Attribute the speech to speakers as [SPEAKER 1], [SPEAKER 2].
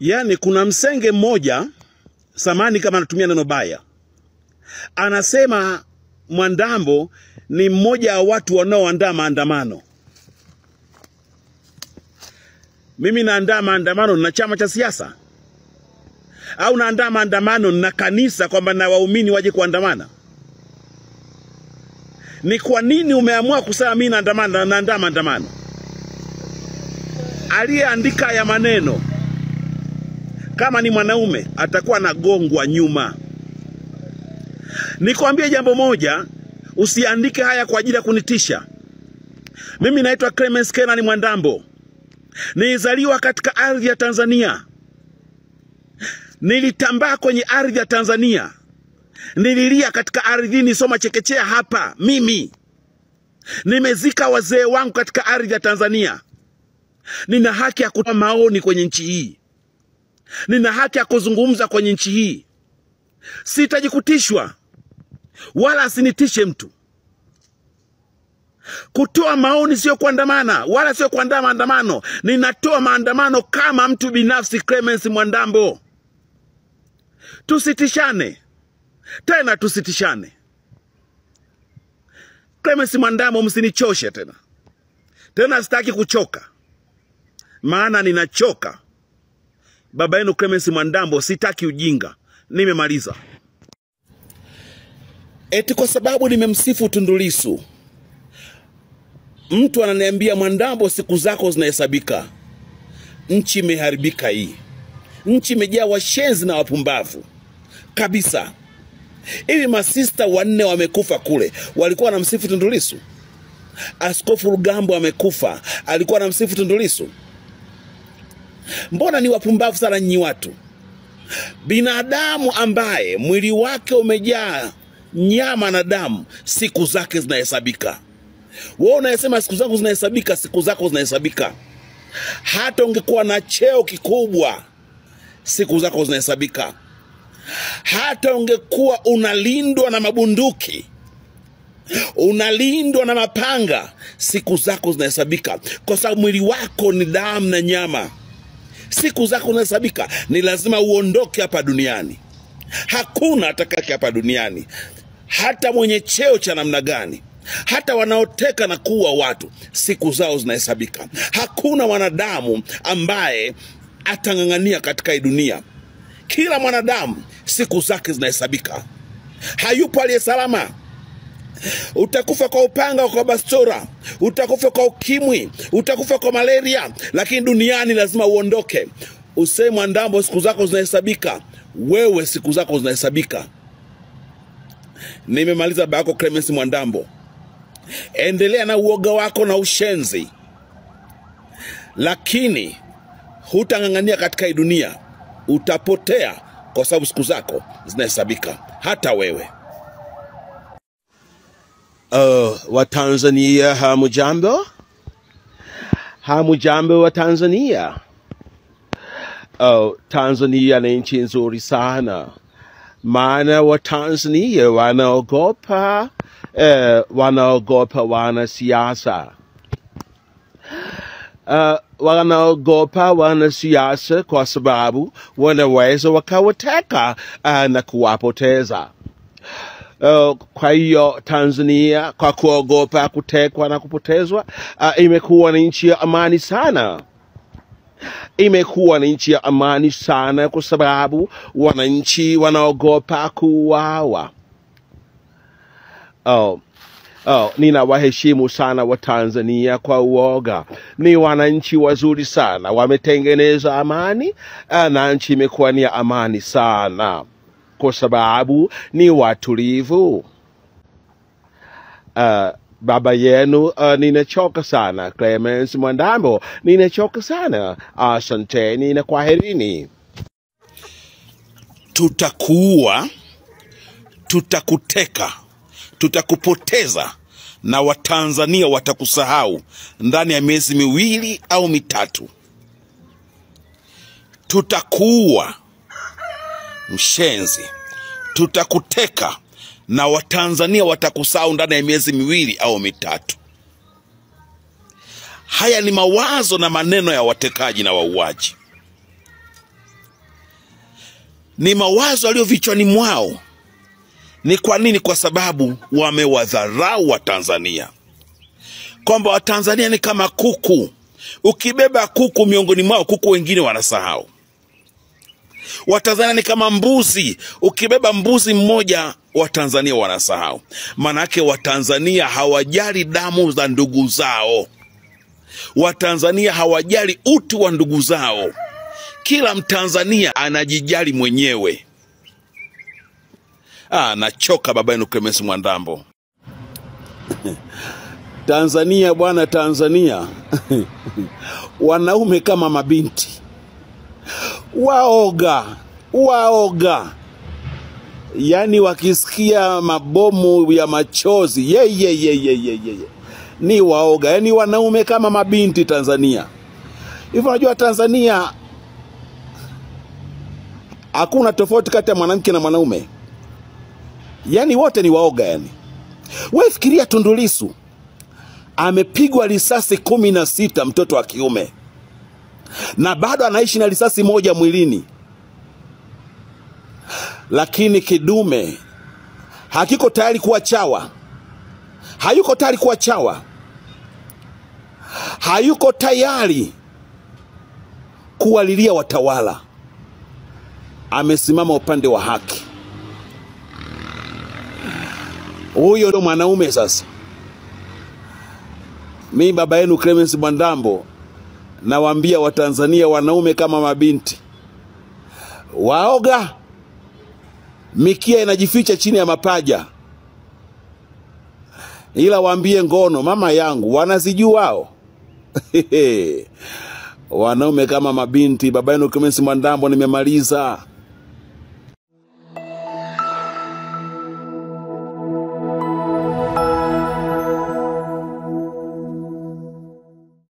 [SPEAKER 1] Yani kuna msenge mmoja, samani kama anatumia neno baya, anasema Mwandambo ni mmoja wa watu wanaoandaa maandamano. Mimi naandaa maandamano na chama cha siasa? Au naandaa maandamano na kanisa kwamba na waumini waje kuandamana? Ni kwa nini umeamua kusema mimi naandaa maandamano? Aliyeandika ya maneno kama ni mwanaume atakuwa anagongwa nyuma. Nikwambie jambo moja, usiandike haya kwa ajili ya kunitisha. Mimi naitwa Clemence Kenani Mwandambo. Nilizaliwa katika ardhi ya Tanzania. Nilitambaa kwenye ardhi ya Tanzania. Nililia katika ardhi, nisoma chekechea hapa. Mimi nimezika wazee wangu katika ardhi ya Tanzania. Nina haki ya kutoa maoni kwenye nchi hii. Nina haki ya kuzungumza kwenye nchi hii. Sitaji kutishwa, wala asinitishe mtu. Kutoa maoni sio kuandamana, wala sio kuandaa maandamano. Ninatoa maandamano kama mtu binafsi, Clemence Mwandambo. Tusitishane. Tena tusitishane. Clemence Mwandambo, msinichoshe tena. Tena sitaki kuchoka, maana ninachoka. Baba yenu Clemence Mwandambo, sitaki ujinga. Nimemaliza. Eti kwa sababu nimemsifu Tundu Lissu, mtu ananiambia Mwandambo, siku zako zinahesabika. Nchi imeharibika hii. Nchi imejaa washenzi na wapumbavu kabisa. Hivi masista 4 wamekufa kule, walikuwa wanamsifu Tundu Lissu? Askofu Rugambwa amekufa, alikuwa anamsifu Tundu Lissu? Mbona ni wapumbavu sana nyinyi watu? Binadamu ambaye mwili wake umejaa nyama na damu, siku zake zinahesabika. Wewe unayesema siku zangu zinahesabika, siku zako zinahesabika. Hata ungekuwa na cheo kikubwa, siku zako zinahesabika. Hata ungekuwa unalindwa na mabunduki, unalindwa na mapanga, siku zako zinahesabika. Kwa sababu mwili wako ni damu na nyama. Siku zako zinahesabika. Ni lazima uondoke hapa duniani. Hakuna atakayebaki hapa duniani, hata mwenye cheo cha namna gani. Hata wanaoteka na kuua watu, siku zao zinahesabika. Hakuna wanadamu ambaye atang'ang'ania katika hii dunia. Kila mwanadamu siku zake zinahesabika. Hayupo aliye salama. Utakufa kwa upanga, kwa bastora, utakufa kwa ukimwi, utakufa kwa malaria, lakini duniani lazima uondoke. Useme Mwandambo, siku zako zinahesabika. Wewe siku zako zinahesabika. Nimemaliza baba yako Clemence Mwandambo. Endelea na uoga wako na ushenzi, lakini hutang'ang'ania katika hii dunia. Utapotea kwa sababu siku zako zinahesabika. Hata wewe. Wa Tanzania, hamujambo? Hamujambo wa Tanzania? Tanzania ni nchi nzuri sana. Maana wa Tanzania wanaogopa wanasiasa. Wanaogopa wanasiasa kwa sababu wanaweza wakawateka na kuwapoteza. Kwa hiyo Tanzania, kwa kuogopa kutekwa na kupotezwa, imekuwa ni nchi ya amani sana. Imekuwa ni nchi ya amani sana kwa sababu wananchi wanaogopa kuuawa. Ninawaheshimu sana wa Tanzania kwa uoga. Ni wananchi wazuri sana. Wametengeneza amani, na nchi imekuwa ni amani sana kwa sababu ni watulivu. Baba yenu, ninachoka sana. Clemence Mwandambo, ninachoka sana. Asanteni na kwaherini. Tutakuua, tutakuteka, tutakupoteza, na Watanzania watakusahau ndani ya miezi 2 au 3. Tutakuua mshenzi, tutakuteka, na Watanzania watakusahau ndani ya miezi 2 au 3. Haya ni mawazo na maneno ya watekaji na wauaji. Ni mawazo yaliyo vichwani mwao. Ni kwa nini? Kwa sababu wamewadharau Watanzania, kwamba Watanzania ni kama kuku. Ukibeba kuku miongoni mwao, kuku wengine wanasahau. Watanzania ni kama mbuzi. Ukibeba mbuzi mmoja, Watanzania wanasahau. Manake Watanzania hawajali damu za ndugu zao. Watanzania hawajali utu wa ndugu zao. Kila Mtanzania anajijali mwenyewe. Nachoka baba yenu Clemence Mwandambo. Tanzania bwana, Tanzania. Wanaume kama mabinti. Waoga. Yani wakisikia mabomu ya machozi, ni waoga. Yani wanaume kama mabinti Tanzania. Hivyo unajua Tanzania hakuna tofauti kati ya mwanamke na mwanaume. Yani wote ni waoga yani. Wewe fikiria Tundu Lissu amepigwa risasi 16, mtoto wa kiume, na bado anaishi na risasi moja mwilini. Lakini kidume hakiko tayari kuwa chawa. Hayuko tayari kuwa chawa. Hayuko tayari kuwalilia watawala. Amesimama upande wa haki. Huyo ndo mwanaume sasa. Mimi baba yenu Clemence Mwandambo nawaambia Watanzania, wanaume kama mabinti. Waoga. Mikia inajificha chini ya mapaja. Ila waambie ngono mama yangu wanazijua wao. Wanaume kama mabinti. Baba yenu Clemence Mwandambo, nimemaliza.